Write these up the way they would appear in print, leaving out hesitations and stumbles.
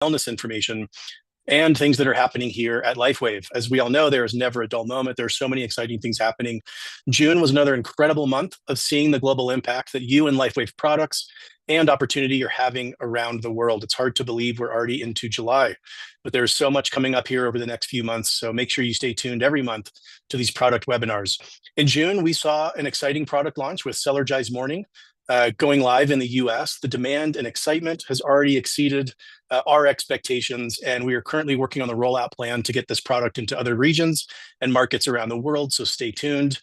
wellness information and things that are happening here at Lifewave. As we all know, there is never a dull moment. There are so many exciting things happening. June was another incredible month of seeing the global impact that you and Lifewave products and opportunity are having around the world. It's hard to believe we're already into July, but there's so much coming up here over the next few months. So make sure you stay tuned every month to these product webinars. In June, we saw an exciting product launch with Cellergize Morning going live in the US. The demand and excitement has already exceeded our expectations, and we are currently working on the rollout plan to get this product into other regions and markets around the world, so stay tuned.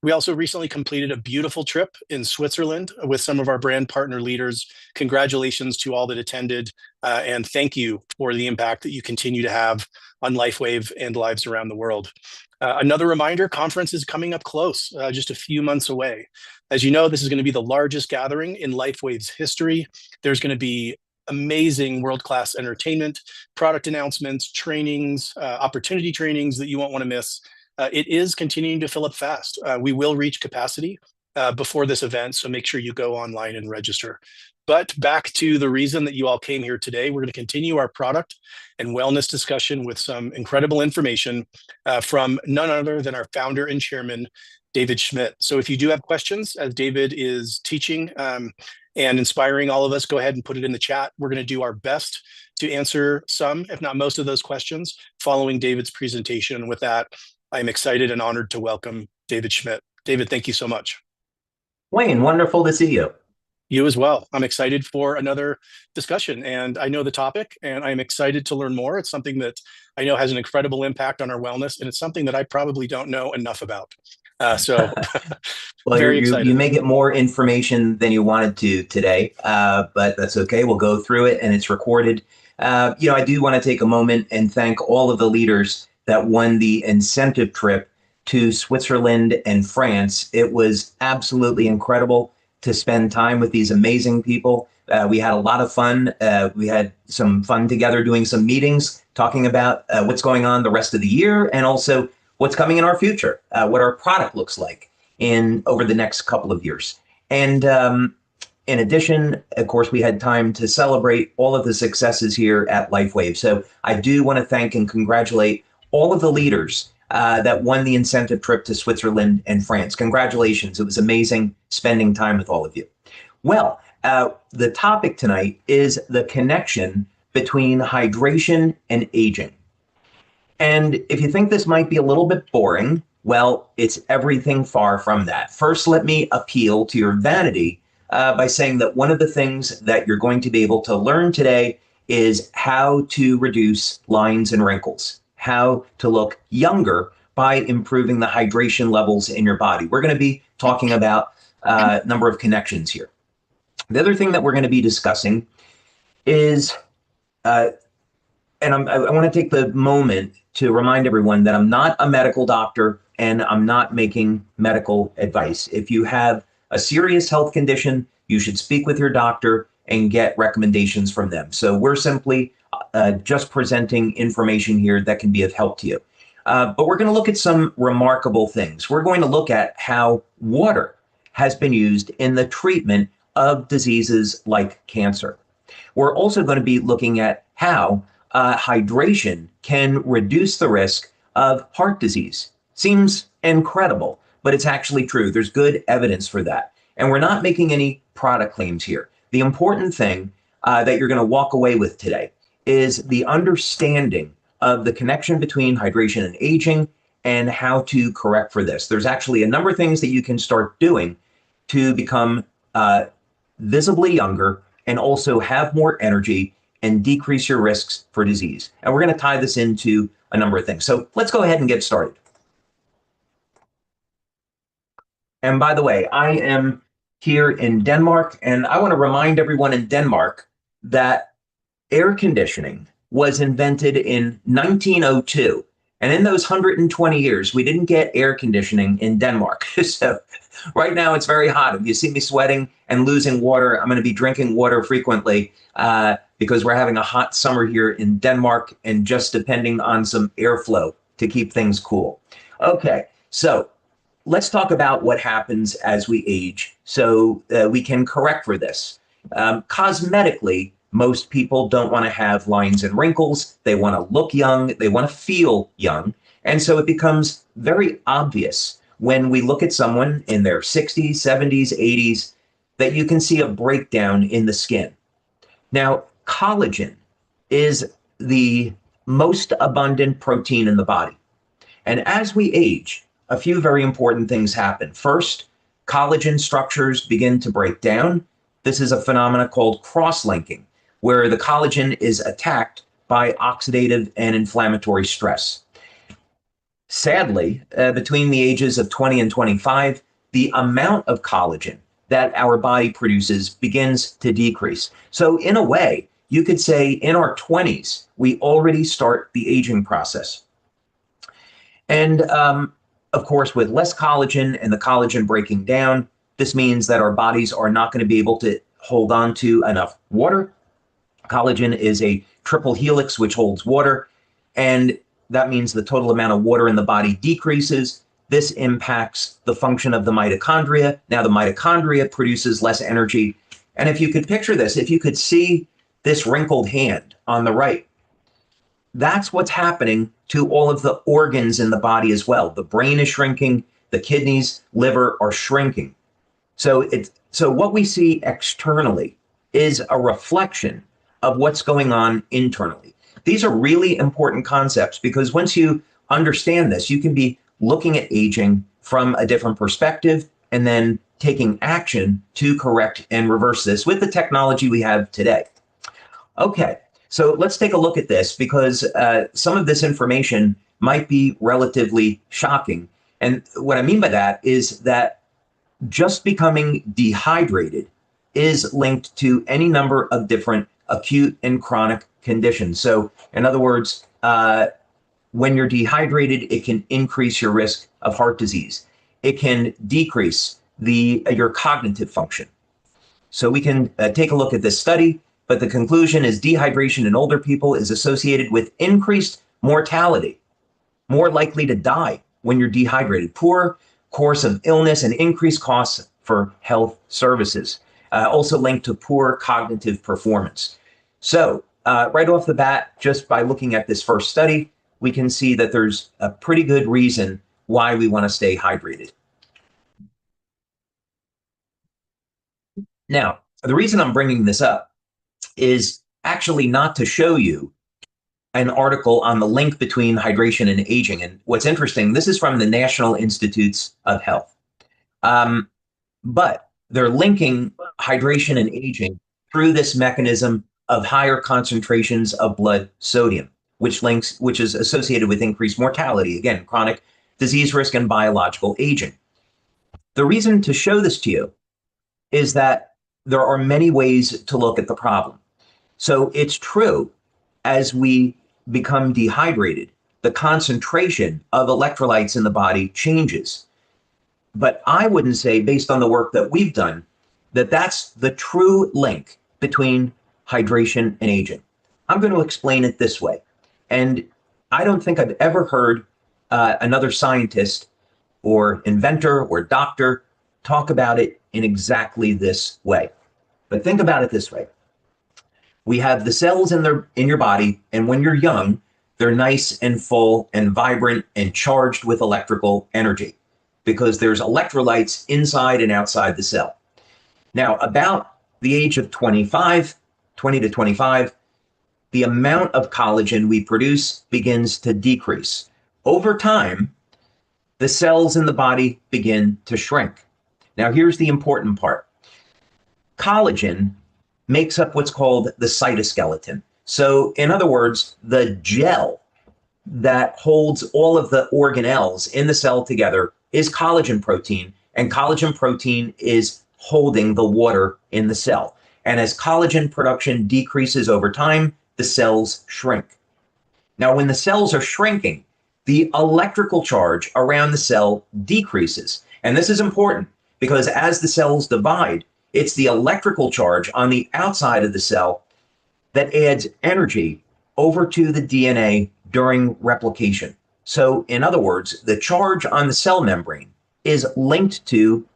We also recently completed a beautiful trip in Switzerland with some of our brand partner leaders. Congratulations to all that attended, and thank you for the impact that you continue to have on Lifewave and lives around the world. Another reminder, conference is coming up close, just a few months away. As you know, this is going to be the largest gathering in Lifewave's history. There's going to be amazing world-class entertainment, product announcements, trainings, opportunity trainings that you won't want to miss. It is continuing to fill up fast. We will reach capacity before this event, so make sure you go online and register. But back to the reason that you all came here today, we're going to continue our product and wellness discussion with some incredible information from none other than our founder and chairman, David Schmidt. So if you do have questions, as David is teaching and inspiring all of us, go ahead and put it in the chat. We're going to do our best to answer some, if not most of those questions following David's presentation. With that, I'm excited and honored to welcome David Schmidt. David, thank you so much. Wayne, wonderful to see you. You as well. I'm excited for another discussion, and I know the topic, and I'm excited to learn more. It's something that I know has an incredible impact on our wellness, and it's something that I probably don't know enough about. So well, very excited. You may get more information than you wanted to today, but that's okay. We'll go through it, and it's recorded. I do want to take a moment and thank all of the leaders that won the incentive trip to Switzerland and France. It was absolutely incredible to spend time with these amazing people. We had a lot of fun. We had some fun together doing some meetings, talking about what's going on the rest of the year, and also what's coming in our future, what our product looks like over the next couple of years. And in addition, of course, we had time to celebrate all of the successes here at Lifewave. So I do want to thank and congratulate all of the leaders that won the incentive trip to Switzerland and France. Congratulations. It was amazing spending time with all of you. Well, the topic tonight is the connection between hydration and aging. And if you think this might be a little bit boring, well, it's everything far from that. First, let me appeal to your vanity by saying that one of the things that you're going to be able to learn today is how to reduce lines and wrinkles, how to look younger by improving the hydration levels in your body. We're going to be talking about a number of connections here. The other thing that we're going to be discussing is, I want to take the moment to remind everyone that I'm not a medical doctor and I'm not making medical advice. If you have a serious health condition, you should speak with your doctor and get recommendations from them. So we're simply just presenting information here that can be of help to you. But we're going to look at some remarkable things. We're going to look at how water has been used in the treatment of diseases like cancer. We're also going to be looking at how hydration can reduce the risk of heart disease. Seems incredible, but it's actually true. There's good evidence for that. And we're not making any product claims here. The important thing that you're going to walk away with today is the understanding of the connection between hydration and aging and how to correct for this. There's actually a number of things that you can start doing to become visibly younger and also have more energy and decrease your risks for disease. And we're going to tie this into a number of things. So let's go ahead and get started. And by the way, I am here in Denmark, and I want to remind everyone in Denmark that air conditioning was invented in 1902. And in those 120 years, we didn't get air conditioning in Denmark. So right now it's very hot. If you see me sweating and losing water, I'm going to be drinking water frequently because we're having a hot summer here in Denmark and just depending on some airflow to keep things cool. Okay, so let's talk about what happens as we age so we can correct for this. Cosmetically, Most people don't want to have lines and wrinkles. They want to look young. They want to feel young. And so it becomes very obvious when we look at someone in their 60s, 70s, 80s, that you can see a breakdown in the skin. Now, collagen is the most abundant protein in the body. And as we age, a few very important things happen. First, collagen structures begin to break down. This is a phenomenon called cross-linking, where the collagen is attacked by oxidative and inflammatory stress. Sadly, between the ages of 20 and 25, the amount of collagen that our body produces begins to decrease. So in a way, you could say in our 20s, we already start the aging process. And of course, with less collagen and the collagen breaking down, this means that our bodies are not going to be able to hold on to enough water. Collagen is a triple helix which holds water, and that means the total amount of water in the body decreases. This impacts the function of the mitochondria. Now the mitochondria produces less energy. And if you could picture this, if you could see this wrinkled hand on the right, that's what's happening to all of the organs in the body as well. The brain is shrinking, the kidneys, liver are shrinking. So what we see externally is a reflection of what's going on internally. These are really important concepts because once you understand this, you can be looking at aging from a different perspective and then taking action to correct and reverse this with the technology we have today. Okay, so let's take a look at this because some of this information might be relatively shocking. And what I mean by that is that just becoming dehydrated is linked to any number of different acute and chronic conditions. So in other words, when you're dehydrated, it can increase your risk of heart disease. It can decrease your cognitive function. So we can take a look at this study, but the conclusion is dehydration in older people is associated with increased mortality, more likely to die when you're dehydrated, poor course of illness, and increased costs for health services, also linked to poor cognitive performance. So right off the bat, just by looking at this first study, we can see that there's a pretty good reason why we want to stay hydrated. Now, the reason I'm bringing this up is actually not to show you an article on the link between hydration and aging. And what's interesting, this is from the National Institutes of Health. But they're linking hydration and aging through this mechanism of higher concentrations of blood sodium, which is associated with increased mortality, again, chronic disease risk and biological aging. The reason to show this to you is that there are many ways to look at the problem. So it's true, as we become dehydrated, the concentration of electrolytes in the body changes. But I wouldn't say, based on the work that we've done, that that's the true link between hydration and aging. I'm going to explain it this way. And I don't think I've ever heard another scientist or inventor or doctor talk about it in exactly this way. But think about it this way. We have the cells in your body, and when you're young, they're nice and full and vibrant and charged with electrical energy because there's electrolytes inside and outside the cell. Now, about the age of 20 to 25, the amount of collagen we produce begins to decrease. Over time, the cells in the body begin to shrink. Now, here's the important part. Collagen makes up what's called the cytoskeleton. So, in other words, the gel that holds all of the organelles in the cell together is collagen protein, and collagen protein is holding the water in the cell. And as collagen production decreases over time, the cells shrink. Now, when the cells are shrinking, the electrical charge around the cell decreases. And this is important because as the cells divide, it's the electrical charge on the outside of the cell that adds energy over to the DNA during replication. So, in other words, the charge on the cell membrane is linked to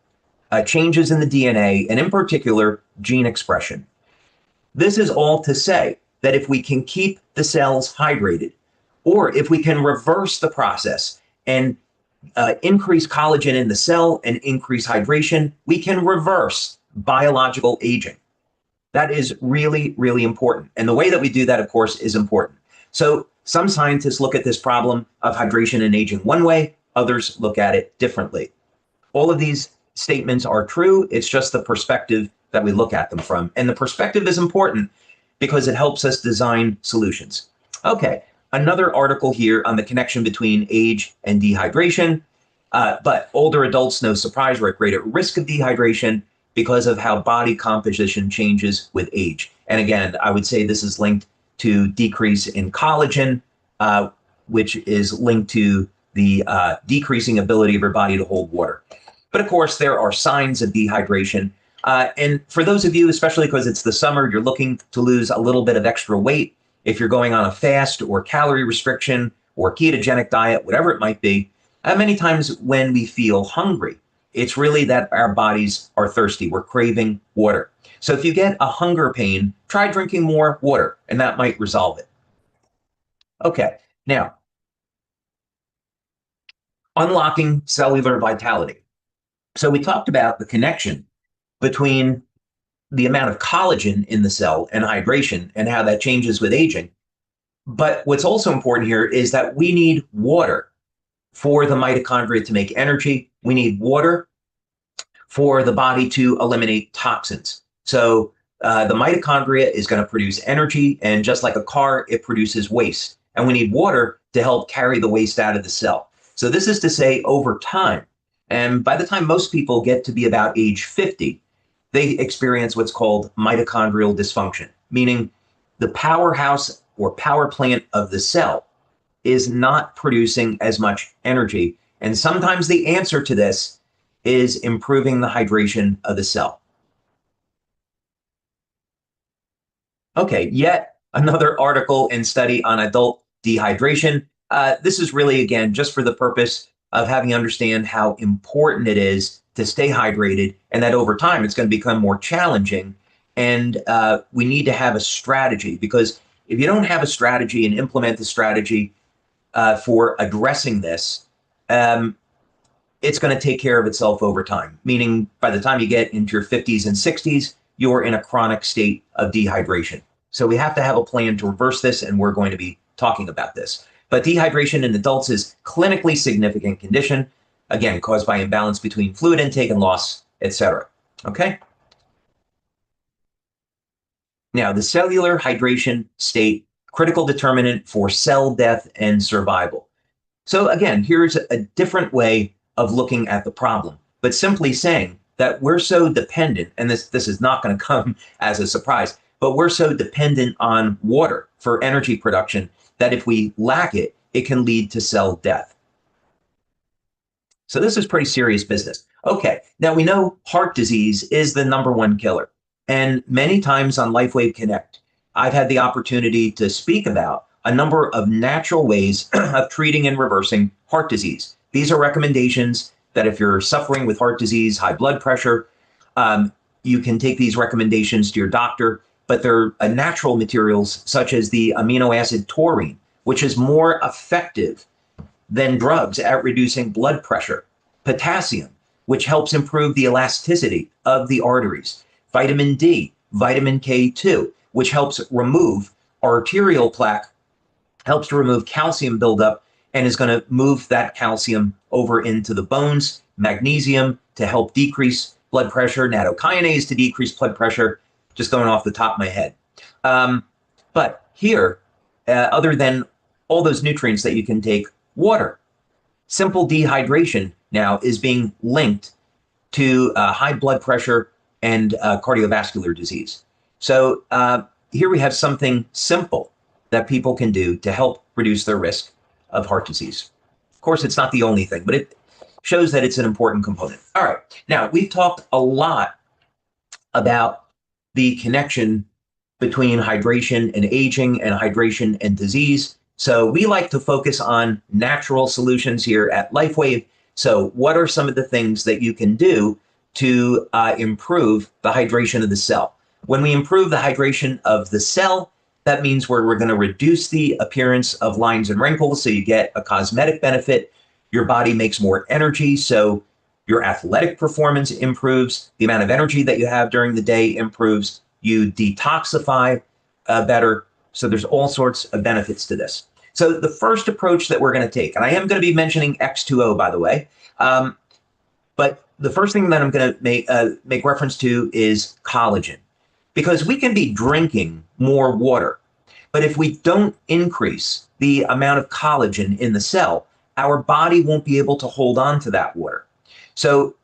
changes in the DNA, and in particular, gene expression. This is all to say that if we can keep the cells hydrated, or if we can reverse the process and increase collagen in the cell and increase hydration, we can reverse biological aging. That is really, really important. And the way that we do that, of course, is important. So some scientists look at this problem of hydration and aging one way, others look at it differently. All of these statements are true. It's just the perspective that we look at them from. And the perspective is important because it helps us design solutions. Okay, another article here on the connection between age and dehydration. But older adults, no surprise, are at greater risk of dehydration because of how body composition changes with age. And again, I would say this is linked to decrease in collagen, which is linked to the decreasing ability of your body to hold water. But of course, there are signs of dehydration. And for those of you, especially because it's the summer, you're looking to lose a little bit of extra weight. If you're going on a fast or calorie restriction or ketogenic diet, whatever it might be, many times when we feel hungry, it's really that our bodies are thirsty. We're craving water. So if you get a hunger pain, try drinking more water, and that might resolve it. Okay, now, unlocking cellular vitality. So we talked about the connection between the amount of collagen in the cell and hydration and how that changes with aging. But what's also important here is that we need water for the mitochondria to make energy. We need water for the body to eliminate toxins. So the mitochondria is going to produce energy, and just like a car, it produces waste. And we need water to help carry the waste out of the cell. So this is to say over time, and by the time most people get to be about age 50, they experience what's called mitochondrial dysfunction, meaning the powerhouse or power plant of the cell is not producing as much energy. And sometimes the answer to this is improving the hydration of the cell. Okay, yet another article and study on adult dehydration. This is really, again, just for the purpose of having you understand how important it is to stay hydrated, and that over time it's going to become more challenging. And we need to have a strategy, because if you don't have a strategy and implement the strategy for addressing this, it's going to take care of itself over time, meaning by the time you get into your 50s and 60s, you're in a chronic state of dehydration. So we have to have a plan to reverse this, and we're going to be talking about this. But dehydration in adults is a clinically significant condition, again, caused by imbalance between fluid intake and loss, etc. Okay? Now, the cellular hydration state, critical determinant for cell death and survival. So again, here's a different way of looking at the problem, but simply saying that we're so dependent, and this is not going to come as a surprise, but we're so dependent on water for energy production that if we lack it, it can lead to cell death. So this is pretty serious business. Okay, now we know heart disease is the #1 killer. And many times on Lifewave Connect, I've had the opportunity to speak about a number of natural ways of treating and reversing heart disease. These are recommendations that if you're suffering with heart disease, high blood pressure, you can take these recommendations to your doctor, but they're natural materials such as the amino acid taurine, which is more effective than drugs at reducing blood pressure. Potassium, which helps improve the elasticity of the arteries. Vitamin D, vitamin K2, which helps remove arterial plaque, helps to remove calcium buildup, and is going to move that calcium over into the bones. Magnesium to help decrease blood pressure. Nattokinase to decrease blood pressure, just going off the top of my head. But here, other than all those nutrients that you can take, water. Simple dehydration now is being linked to high blood pressure and cardiovascular disease. So here we have something simple that people can do to help reduce their risk of heart disease. Of course, it's not the only thing, but it shows that it's an important component. All right, now we've talked a lot about the connection between hydration and aging and hydration and disease. So we like to focus on natural solutions here at Lifewave. So what are some of the things that you can do to improve the hydration of the cell? When we improve the hydration of the cell, that means we're going to reduce the appearance of lines and wrinkles, so you get a cosmetic benefit. Your body makes more energy, so your athletic performance improves. The amount of energy that you have during the day improves. You detoxify better. So there's all sorts of benefits to this. So the first approach that we're going to take, and I am going to be mentioning X2O, by the way, but the first thing that I'm going to make reference to is collagen, because we can be drinking more water, but if we don't increase the amount of collagen in the cell, our body won't be able to hold on to that water. So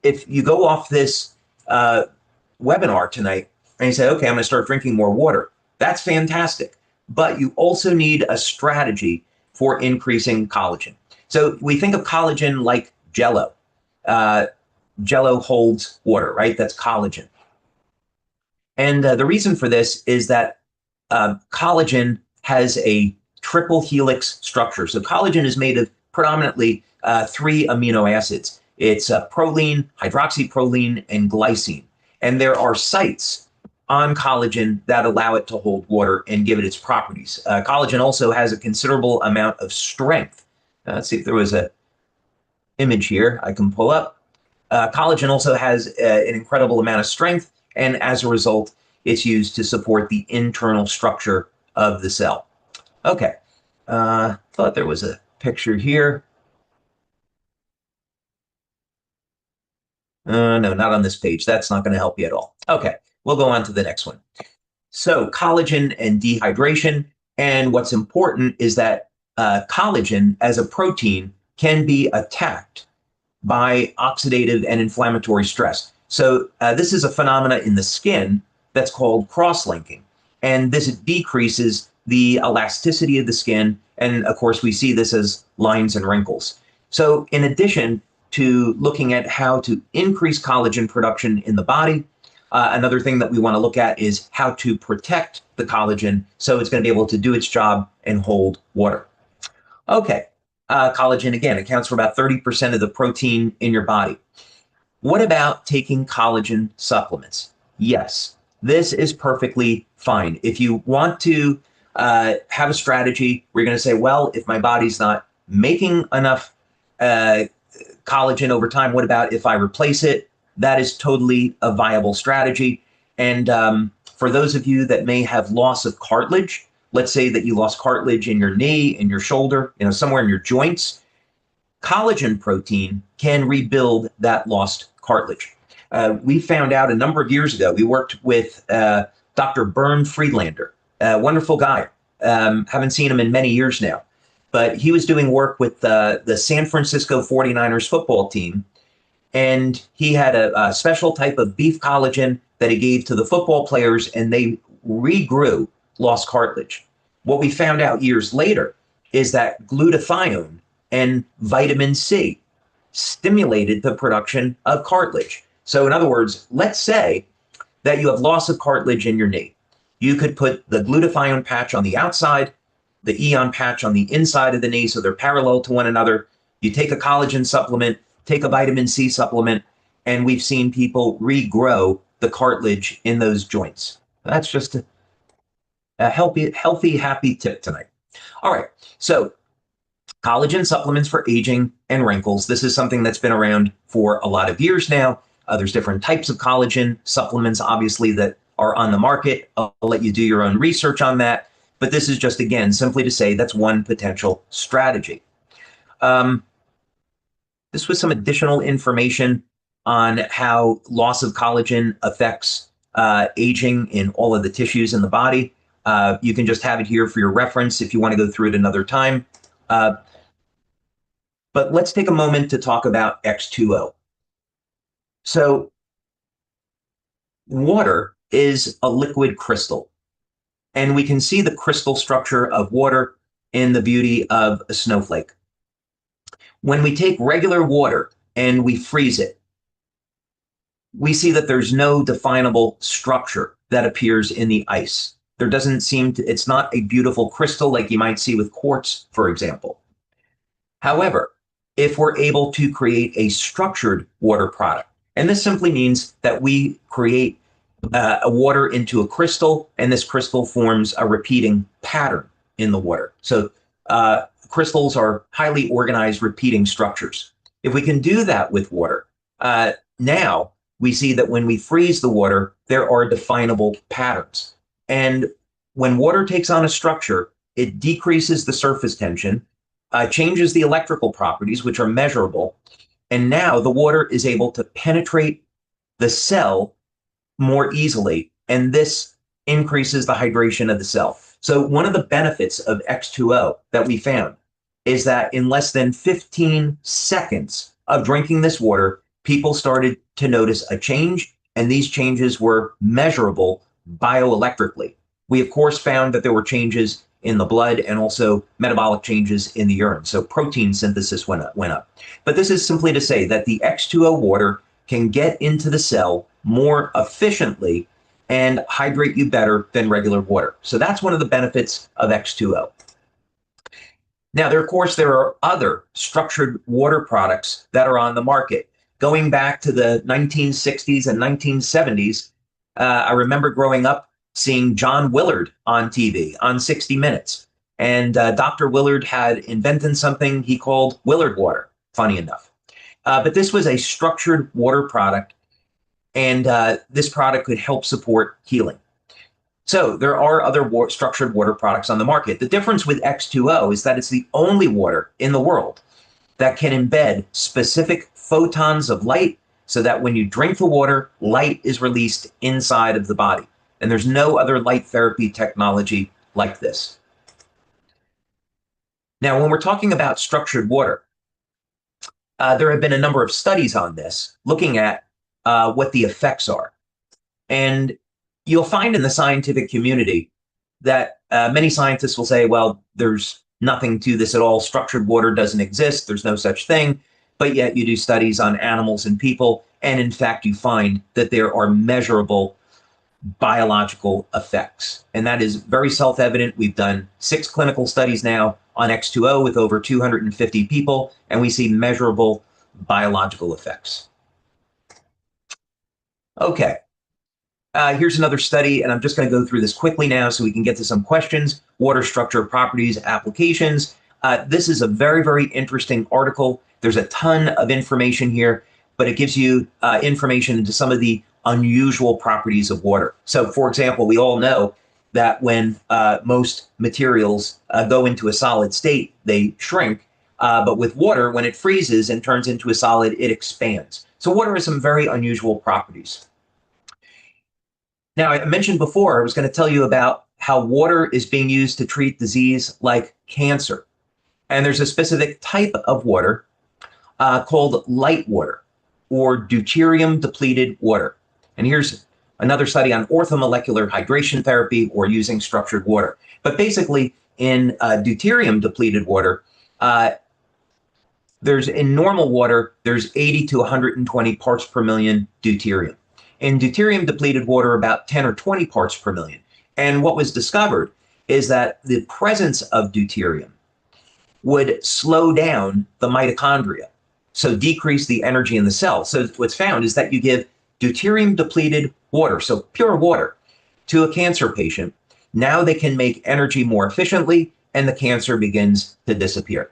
if you go off this webinar tonight and you say, okay, I'm going to start drinking more water, that's fantastic. But you also need a strategy for increasing collagen. So we think of collagen like Jello. Jello holds water, right? That's collagen. And the reason for this is that collagen has a triple helix structure. So collagen is made of predominantly 3 amino acids. It's proline, hydroxyproline, and glycine. And there are sites on collagen that allow it to hold water and give it its properties. Collagen also has a considerable amount of strength. Let's see if there was an image here I can pull up. Collagen also has an incredible amount of strength, and as a result, it's used to support the internal structure of the cell. Okay, thought there was a picture here. No, not on this page. That's not going to help you at all. Okay, we'll go on to the next one. So collagen and dehydration. And what's important is that collagen as a protein can be attacked by oxidative and inflammatory stress. So this is a phenomena in the skin that's called cross-linking. And this decreases the elasticity of the skin. And of course, we see this as lines and wrinkles. So in addition to looking at how to increase collagen production in the body, another thing that we want to look at is how to protect the collagen so it's going to be able to do its job and hold water. Okay, collagen, again, accounts for about 30% of the protein in your body. What about taking collagen supplements? Yes, this is perfectly fine. If you want to have a strategy, we're going to say, well, if my body's not making enough collagen over time, what about if I replace it? That is totally a viable strategy. And for those of you that may have loss of cartilage, let's say that you lost cartilage in your knee, in your shoulder, somewhere in your joints, collagen protein can rebuild that lost cartilage. We found out a number of years ago, we worked with Dr. Bernd Friedlander, a wonderful guy. Haven't seen him in many years now, but he was doing work with the San Francisco 49ers football team. And he had a special type of beef collagen that he gave to the football players, and they regrew lost cartilage. What we found out years later is that glutathione and vitamin C stimulated the production of cartilage. So in other words, let's say that you have loss of cartilage in your knee. You could put the glutathione patch on the outside, the Eon patch on the inside of the knee, so they're parallel to one another. You take a collagen supplement, take a vitamin C supplement, and we've seen people regrow the cartilage in those joints. That's just a healthy, happy tip tonight. All right, so collagen supplements for aging and wrinkles. This is something that's been around for a lot of years now. There's different types of collagen supplements, obviously, that are on the market. I'll let you do your own research on that. But this is just, again, simply to say that's one potential strategy. This was some additional information on how loss of collagen affects aging in all of the tissues in the body. You can just have it here for your reference if you want to go through it another time. But let's take a moment to talk about X2O. So water is a liquid crystal, and we can see the crystal structure of water in the beauty of a snowflake. When we take regular water and we freeze it, we see that there's no definable structure that appears in the ice. There doesn't seem to, it's not a beautiful crystal like you might see with quartz, for example. However, if we're able to create a structured water product, and this simply means that we create water into a crystal, and this crystal forms a repeating pattern in the water. So crystals are highly organized repeating structures. If we can do that with water, now we see that when we freeze the water, there are definable patterns. And when water takes on a structure, it decreases the surface tension, changes the electrical properties, which are measurable, and now the water is able to penetrate the cell more easily, and this increases the hydration of the cell. So one of the benefits of X2O that we found is that in less than 15 seconds of drinking this water, people started to notice a change, and these changes were measurable bioelectrically. We, of course, found that there were changes in the blood and also metabolic changes in the urine. So protein synthesis went up. But this is simply to say that the X2O water can get into the cell more efficiently and hydrate you better than regular water. So that's one of the benefits of X2O. Now, there are other structured water products that are on the market. Going back to the 1960s and 1970s, I remember growing up seeing John Willard on TV on 60 Minutes. And Dr. Willard had invented something he called Willard water, funny enough. But this was a structured water product, and this product could help support healing. So there are other structured water products on the market. The difference with X2O is that it's the only water in the world that can embed specific photons of light so that when you drink the water, light is released inside of the body. And there's no other light therapy technology like this. Now, when we're talking about structured water, there have been a number of studies on this looking at what the effects are. And you'll find in the scientific community that many scientists will say, well, there's nothing to this at all. Structured water doesn't exist. There's no such thing. But yet you do studies on animals and people. And in fact, you find that there are measurable biological effects. And that is very self-evident. We've done 6 clinical studies now on X2O with over 250 people, and we see measurable biological effects. Okay. Here's another study, and I'm just going to go through this quickly now so we can get to some questions. Water structure properties applications. This is a very, very interesting article. There's a ton of information here, but it gives you information into some of the unusual properties of water. So, for example, we all know that when most materials go into a solid state, they shrink. But with water, when it freezes and turns into a solid, it expands. So water has some very unusual properties. Now, I mentioned before, I was going to tell you about how water is being used to treat disease like cancer. And there's a specific type of water called light water or deuterium-depleted water. And here's another study on orthomolecular hydration therapy or using structured water. But basically, in deuterium-depleted water, in normal water, there's 80 to 120 parts per million deuterium. In deuterium-depleted water, about 10 or 20 parts per million. And what was discovered is that the presence of deuterium would slow down the mitochondria, so decrease the energy in the cell. So what's found is that you give deuterium-depleted water, so pure water, to a cancer patient. Now they can make energy more efficiently, and the cancer begins to disappear.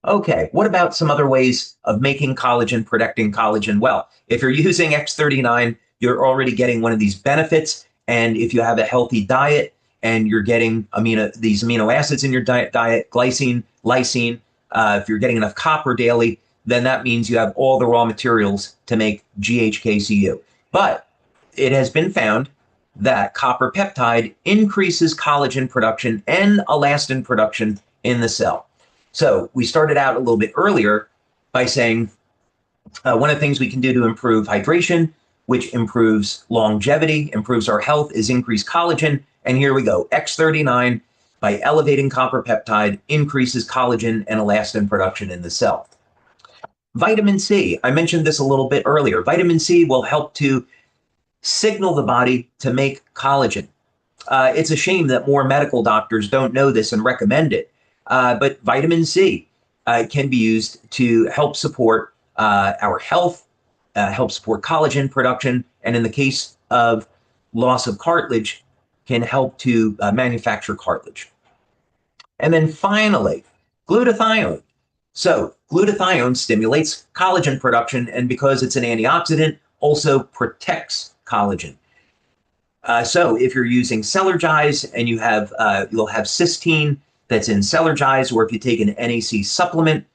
Okay, what about some other ways of making collagen, protecting collagen? Well, if you're using X39, you're already getting one of these benefits. And if you have a healthy diet and you're getting these amino acids in your diet, glycine, lysine, if you're getting enough copper daily, then that means you have all the raw materials to make GHKCU. But it has been found that copper peptide increases collagen production and elastin production in the cell. So we started out a little bit earlier by saying one of the things we can do to improve hydration, which improves longevity, improves our health, is increase collagen. And here we go. X39, by elevating copper peptide, increases collagen and elastin production in the cell. Vitamin C, I mentioned this a little bit earlier. Vitamin C will help to signal the body to make collagen. It's a shame that more medical doctors don't know this and recommend it. But vitamin C can be used to help support our health, help support collagen production, and in the case of loss of cartilage, can help to manufacture cartilage. And then finally, glutathione. So glutathione stimulates collagen production, and because it's an antioxidant, also protects collagen. So if you're using Cellergize and you have, you'll have cysteine that's in Cellergize, or if you take an NAC supplement,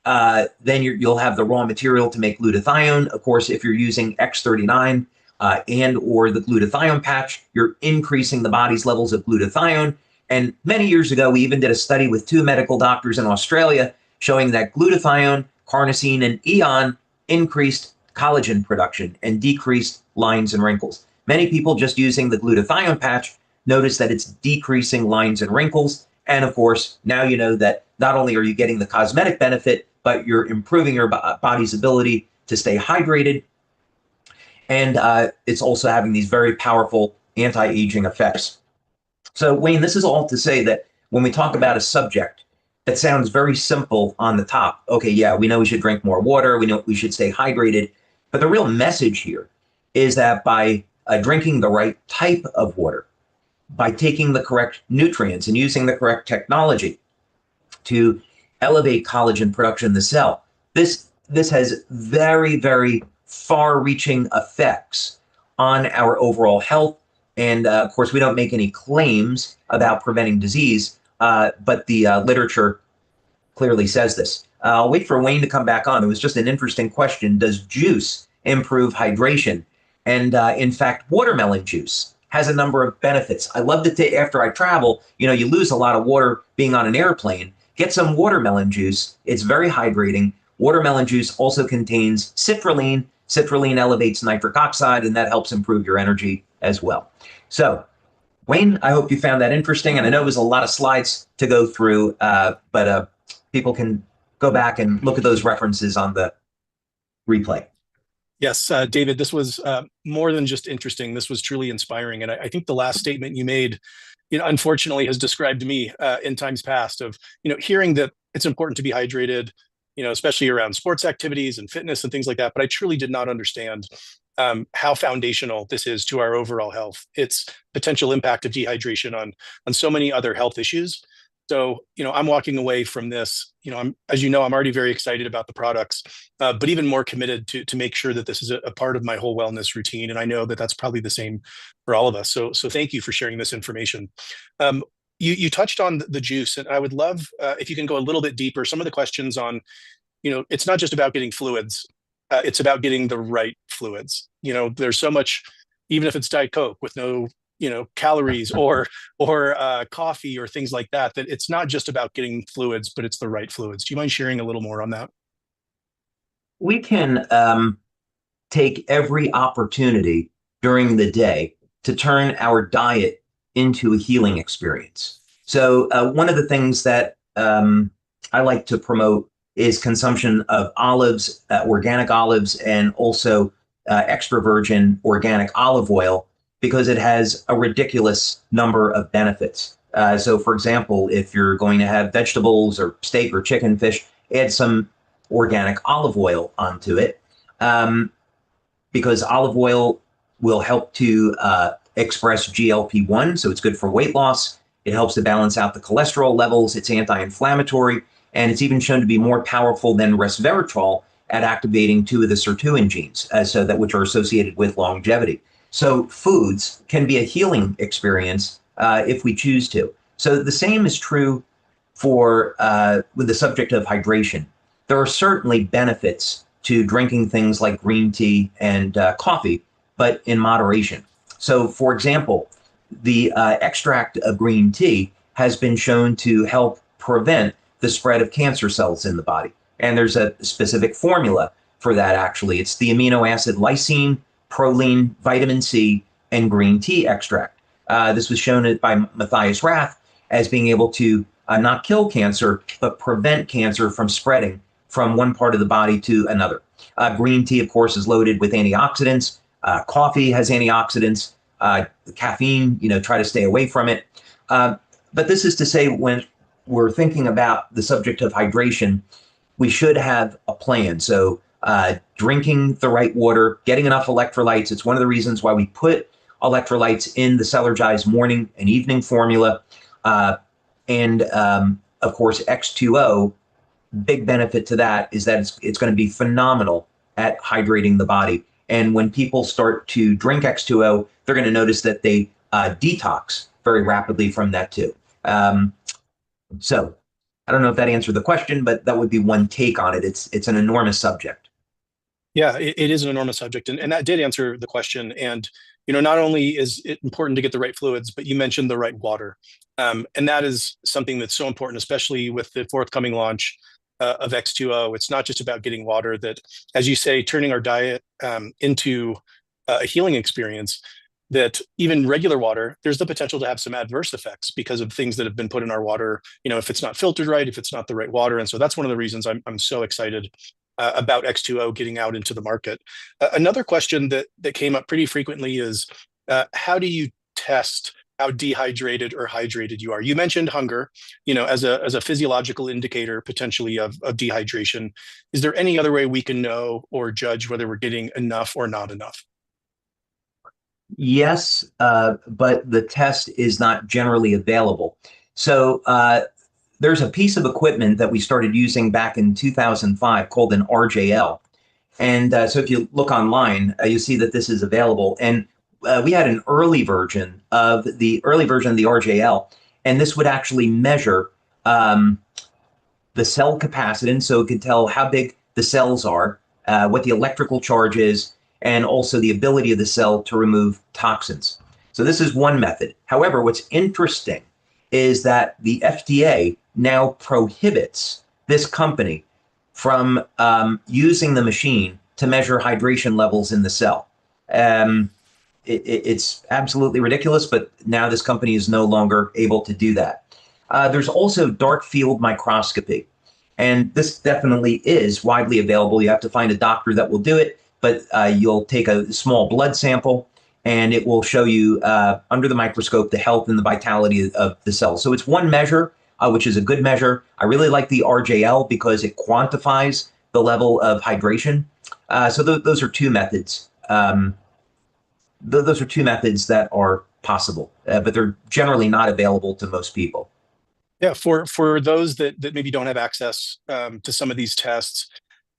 then you'll have the raw material to make glutathione. Of course, if you're using X39 and or the glutathione patch, you're increasing the body's levels of glutathione. And many years ago, we even did a study with 2 medical doctors in Australia showing that glutathione, carnosine, and eon increased collagen production and decreased lines and wrinkles. Many people just using the glutathione patch notice that it's decreasing lines and wrinkles. And of course, now you know that not only are you getting the cosmetic benefit, but you're improving your body's ability to stay hydrated. And it's also having these very powerful anti-aging effects. So Wayne, this is all to say that when we talk about a subject that sounds very simple on the top, okay, yeah, we know we should drink more water, we know we should stay hydrated, but the real message here is that by drinking the right type of water, by taking the correct nutrients and using the correct technology to elevate collagen production in the cell, this has very, very far-reaching effects on our overall health. And of course, we don't make any claims about preventing disease, but the literature clearly says this. I'll wait for Wayne to come back on. It was just an interesting question. Does juice improve hydration? And in fact, watermelon juice has a number of benefits. I love to take, after I travel, you lose a lot of water being on an airplane. Get some watermelon juice. It's very hydrating. Watermelon juice also contains citrulline. Citrulline elevates nitric oxide, and that helps improve your energy as well. So, Wayne, I hope you found that interesting. And I know it was a lot of slides to go through, but people can go back and look at those references on the replay. Yes, David, this was more than just interesting. This was truly inspiring. And I think the last statement you made, unfortunately has described me in times past of, hearing that it's important to be hydrated, especially around sports activities and fitness and things like that. But I truly did not understand how foundational this is to our overall health. Its potential impact of dehydration on so many other health issues. So, I'm walking away from this, I'm already very excited about the products, but even more committed to make sure that this is a part of my whole wellness routine. And I know that that's probably the same for all of us. So thank you for sharing this information. You touched on the juice, and I would love if you can go a little bit deeper. Some of the questions on, it's not just about getting fluids. It's about getting the right fluids. There's so much, even if it's Diet Coke with no calories or coffee or things like that it's not just about getting fluids, but it's the right fluids. Do you mind sharing a little more on that? We can take every opportunity during the day to turn our diet into a healing experience. So one of the things that I like to promote is consumption of olives, organic olives, and also extra virgin organic olive oil, because it has a ridiculous number of benefits. So for example, if you're going to have vegetables or steak or chicken, fish, add some organic olive oil onto it, because olive oil will help to express GLP-1, so it's good for weight loss. It helps to balance out the cholesterol levels. It's anti-inflammatory, and it's even shown to be more powerful than resveratrol at activating 2 of the sirtuin genes, which are associated with longevity. So foods can be a healing experience if we choose to. So the same is true for with the subject of hydration. There are certainly benefits to drinking things like green tea and coffee, but in moderation. So for example, the extract of green tea has been shown to help prevent the spread of cancer cells in the body. And there's a specific formula for that, actually. It's the amino acid lysine, proline, vitamin C, and green tea extract. This was shown by Matthias Rath as being able to not kill cancer, but prevent cancer from spreading from one part of the body to another. Green tea, of course, is loaded with antioxidants. Coffee has antioxidants. Caffeine, try to stay away from it. But this is to say, when we're thinking about the subject of hydration, we should have a plan. So drinking the right water, getting enough electrolytes. It's one of the reasons why we put electrolytes in the Cellergize morning and evening formula. And of course, X2O, big benefit to that is that it's going to be phenomenal at hydrating the body. And when people start to drink X2O, they're going to notice that they detox very rapidly from that too. So I don't know if that answered the question, but that would be one take on it. It's an enormous subject. Yeah, it is an enormous subject, and that did answer the question. And not only is it important to get the right fluids, but you mentioned the right water, and that is something that's so important, especially with the forthcoming launch of X2O. It's not just about getting water; that, as you say, turning our diet into a healing experience. That even regular water, there's the potential to have some adverse effects because of things that have been put in our water. If it's not filtered right, if it's not the right water, and so that's one of the reasons I'm so excited about X2O getting out into the market. Another question that came up pretty frequently is how do you test how dehydrated or hydrated you are? You mentioned hunger, as a physiological indicator potentially of dehydration. Is there any other way we can know or judge whether we're getting enough or not enough? Yes, but the test is not generally available. So there's a piece of equipment that we started using back in 2005 called an RJL. And so if you look online, you see that this is available. And we had an early version of the RJL, and this would actually measure the cell capacitance, so it could tell how big the cells are, what the electrical charge is, and also the ability of the cell to remove toxins. So this is one method. However, what's interesting is that the FDA now prohibits this company from using the machine to measure hydration levels in the cell. It's absolutely ridiculous, but now this company is no longer able to do that. There's also dark field microscopy, and this definitely is widely available. You have to find a doctor that will do it, but you'll take a small blood sample and it will show you under the microscope the health and the vitality of the cells. So it's one measure, which is a good measure. I really like the RJL because it quantifies the level of hydration. So those are two methods. Those are two methods that are possible, but they're generally not available to most people. Yeah, for those that maybe don't have access to some of these tests,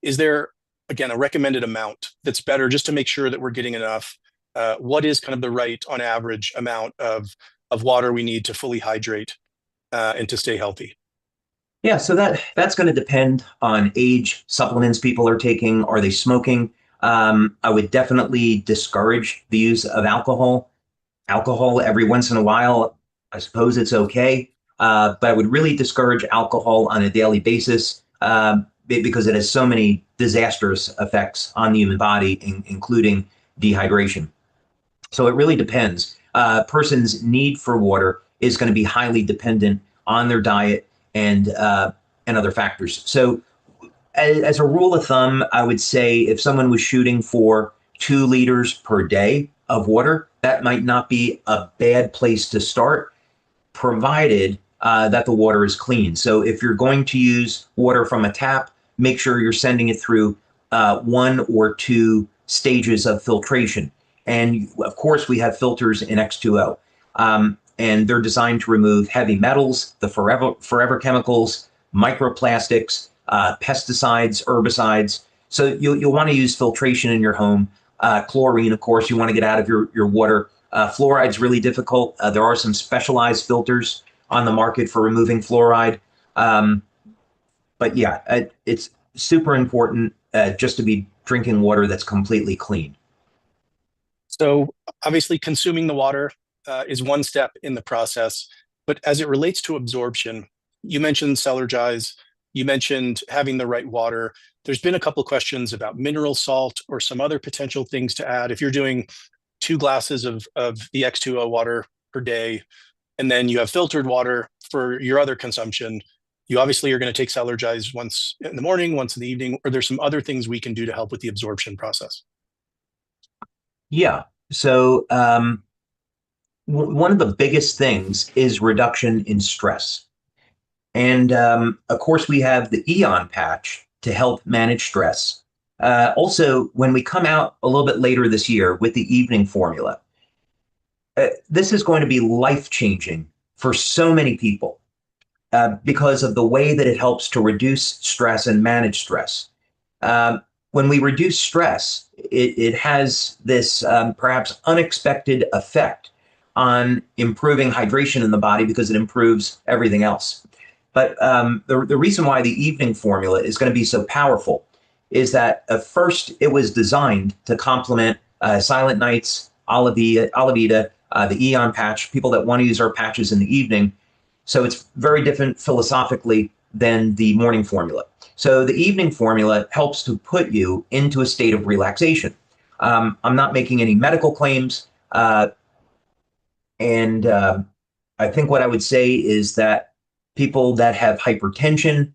is there, again, a recommended amount that's better just to make sure that we're getting enough? What is kind of the right, on average, amount of water we need to fully hydrate and to stay healthy? Yeah, so that's going to depend on age, supplements people are taking, are they smoking? I would definitely discourage the use of alcohol. Alcohol every once in a while, I suppose it's okay, but I would really discourage alcohol on a daily basis because it has so many disastrous effects on the human body, including dehydration. So it really depends. A person's need for water is going to be highly dependent on their diet and other factors. So as a rule of thumb, I would say if someone was shooting for 2 liters per day of water, that might not be a bad place to start, provided that the water is clean. So if you're going to use water from a tap, make sure you're sending it through 1 or 2 stages of filtration. And of course, we have filters in X2O, and they're designed to remove heavy metals, the forever chemicals, microplastics, pesticides, herbicides. So you'll want to use filtration in your home. Chlorine, of course, you want to get out of your water. Fluoride's really difficult. There are some specialized filters on the market for removing fluoride. But yeah, it's super important just to be drinking water that's completely clean. So obviously, consuming the water is one step in the process. But as it relates to absorption, you mentioned Cellergize, you mentioned having the right water. There's been a couple of questions about mineral salt or some other potential things to add. If you're doing 2 glasses of the X2O water per day, and then you have filtered water for your other consumption, you obviously are going to take Cellergize once in the morning, once in the evening, or there's some other things we can do to help with the absorption process. Yeah. So one of the biggest things is reduction in stress. And of course, we have the Eon patch to help manage stress. Also, when we come out a little bit later this year with the evening formula, this is going to be life-changing for so many people because of the way that it helps to reduce stress and manage stress. When we reduce stress, it has this perhaps unexpected effect on improving hydration in the body because it improves everything else. But the reason why the evening formula is going to be so powerful is that first it was designed to complement Silent Nights, Olivita, the Eon patch, people that want to use our patches in the evening. So it's very different philosophically than the morning formula. So the evening formula helps to put you into a state of relaxation. I'm not making any medical claims. And I think what I would say is that people that have hypertension,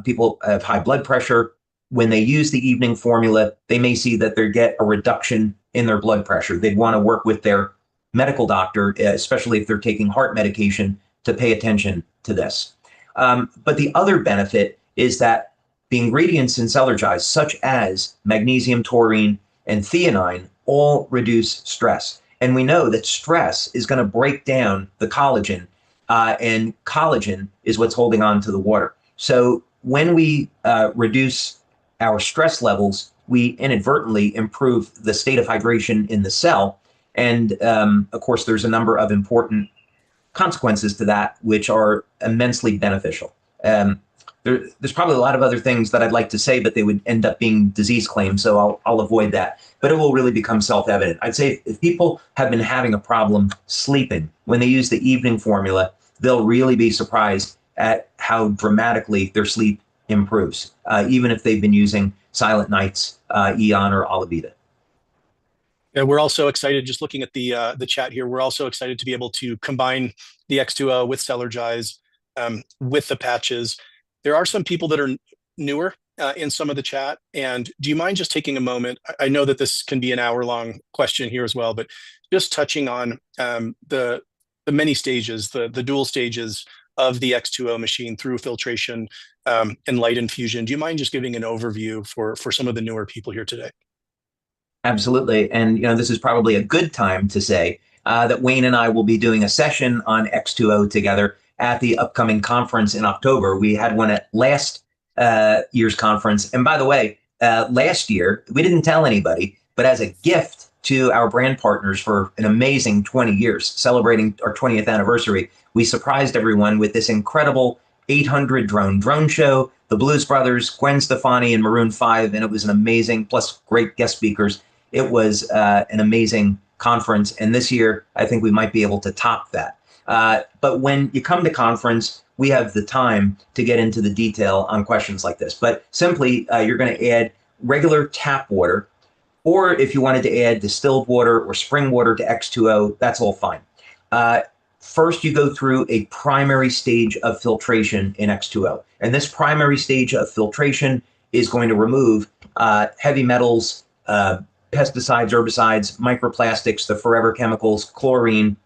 people have high blood pressure, when they use the evening formula, they may see that they get a reduction in their blood pressure. They'd want to work with their medical doctor, especially if they're taking heart medication, to pay attention to this. But the other benefit is that the ingredients in Cellergize, such as magnesium, taurine, and theanine, all reduce stress. And we know that stress is going to break down the collagen, and collagen is what's holding on to the water. So when we reduce our stress levels, we inadvertently improve the state of hydration in the cell. And of course, there's a number of important consequences to that, which are immensely beneficial. There's probably a lot of other things that I'd like to say, but they would end up being disease claims, so I'll avoid that. But it will really become self-evident. I'd say if people have been having a problem sleeping, when they use the evening formula, they'll really be surprised at how dramatically their sleep improves, even if they've been using Silent Nights, Eon, or Olivita. Yeah, we're also excited, just looking at the chat here, we're also excited to be able to combine the X2O with Cellergize, with the patches. There are some people that are newer in some of the chat. And do you mind just taking a moment? I know that this can be an hour-long question here as well, but just touching on the many stages, the dual stages of the X2O machine through filtration and light infusion. Do you mind just giving an overview for some of the newer people here today? Absolutely. And this is probably a good time to say that Wayne and I will be doing a session on X2O together at the upcoming conference in October. We had one at last year's conference. And by the way, last year, we didn't tell anybody, but as a gift to our brand partners for an amazing 20 years, celebrating our 20th anniversary, we surprised everyone with this incredible 800 drone show, the Blues Brothers, Gwen Stefani, and Maroon 5, and it was an amazing, plus great guest speakers. It was an amazing conference, and this year, I think we might be able to top that. But when you come to conference, we have the time to get into the detail on questions like this. But simply, you're going to add regular tap water, or if you wanted to add distilled water or spring water to X2O, that's all fine. First, you go through a primary stage of filtration in X2O. And this primary stage of filtration is going to remove heavy metals, pesticides, herbicides, microplastics, the forever chemicals, chlorine.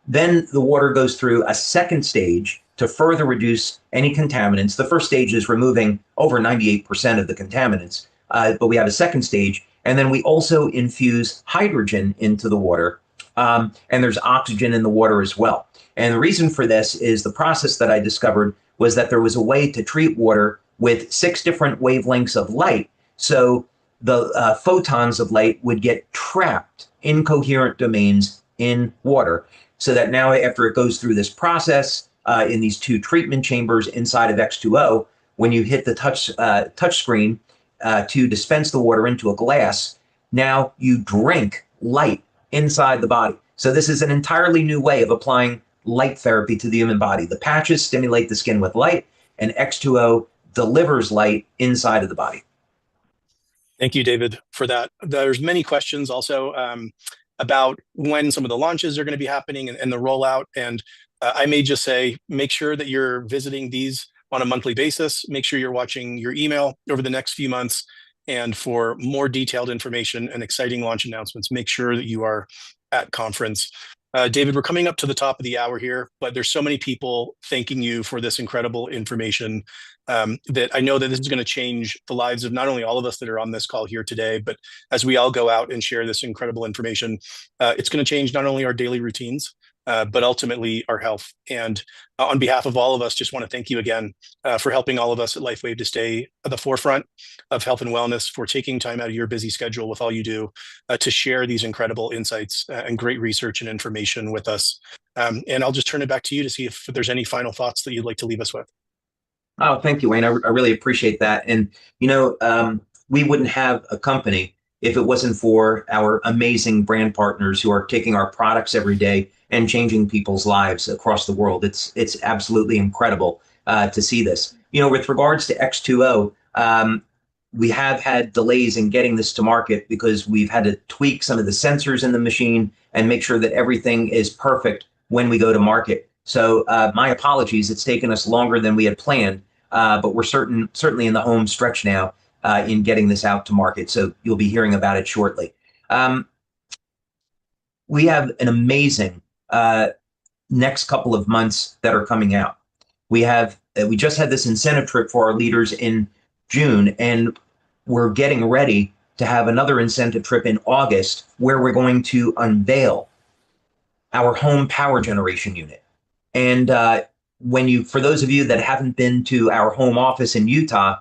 Then the water goes through a second stage to further reduce any contaminants. The first stage is removing over 98% of the contaminants, but we have a second stage. And then we also infuse hydrogen into the water, and there's oxygen in the water as well. And the reason for this is the process that I discovered was that there was a way to treat water with 6 different wavelengths of light. So the photons of light would get trapped in coherent domains in water, so that now after it goes through this process in these 2 treatment chambers inside of X2O, when you hit the touch screen to dispense the water into a glass, now you drink light inside the body. So this is an entirely new way of applying light therapy to the human body. The patches stimulate the skin with light, and X2O delivers light inside of the body. Thank you, David, for that. There's many questions also about when some of the launches are going to be happening and the rollout. And I may just say, make sure that you're visiting these on a monthly basis. Make sure you're watching your email over the next few months. And for more detailed information and exciting launch announcements, make sure that you are at conference. David, we're coming up to the top of the hour here, but there's so many people thanking you for this incredible information that I know that this is going to change the lives of not only all of us that are on this call here today, but as we all go out and share this incredible information, it's going to change not only our daily routines, but ultimately our health. And on behalf of all of us, just want to thank you again for helping all of us at Lifewave to stay at the forefront of health and wellness, for taking time out of your busy schedule with all you do to share these incredible insights and great research and information with us. And I'll just turn it back to you to see if there's any final thoughts that you'd like to leave us with. Oh, thank you, Wayne. I really appreciate that. And, we wouldn't have a company if it wasn't for our amazing brand partners who are taking our products every day and changing people's lives across the world. It's absolutely incredible to see this. With regards to X2O, we have had delays in getting this to market because we've had to tweak some of the sensors in the machine and make sure that everything is perfect when we go to market. So my apologies, it's taken us longer than we had planned, but we're certainly in the home stretch now in getting this out to market. So you'll be hearing about it shortly. We have an amazing next couple of months that are coming out. We just had this incentive trip for our leaders in June, and we're getting ready to have another incentive trip in August where we're going to unveil our home power generation unit. And for those of you that haven't been to our home office in Utah,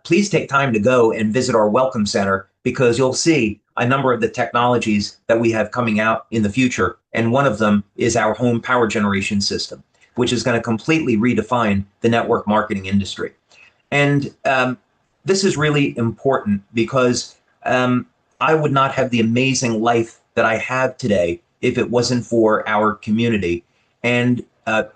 please take time to go and visit our welcome center, because you'll see a number of the technologies that we have coming out in the future. And one of them is our home power generation system, which is going to completely redefine the network marketing industry. And this is really important because I would not have the amazing life that I have today if it wasn't for our community. And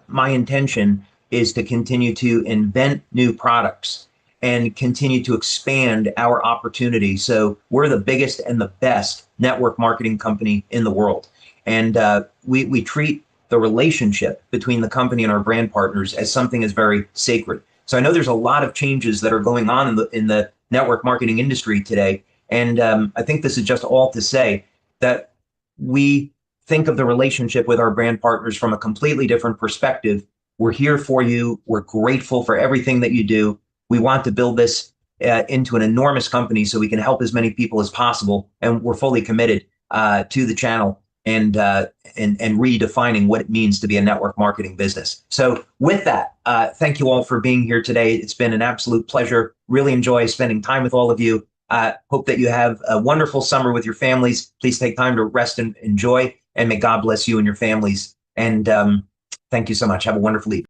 my intention is to continue to invent new products and continue to expand our opportunity. So we're the biggest and the best network marketing company in the world. And we treat the relationship between the company and our brand partners as something that's very sacred. So I know there's a lot of changes that are going on in the network marketing industry today. And I think this is just all to say that we think of the relationship with our brand partners from a completely different perspective. We're here for you. We're grateful for everything that you do. We want to build this into an enormous company so we can help as many people as possible. And we're fully committed to the channel and redefining what it means to be a network marketing business. So with that, thank you all for being here today. It's been an absolute pleasure. Really enjoy spending time with all of you. Hope that you have a wonderful summer with your families. Please take time to rest and enjoy, and may God bless you and your families. And thank you so much. Have a wonderful evening.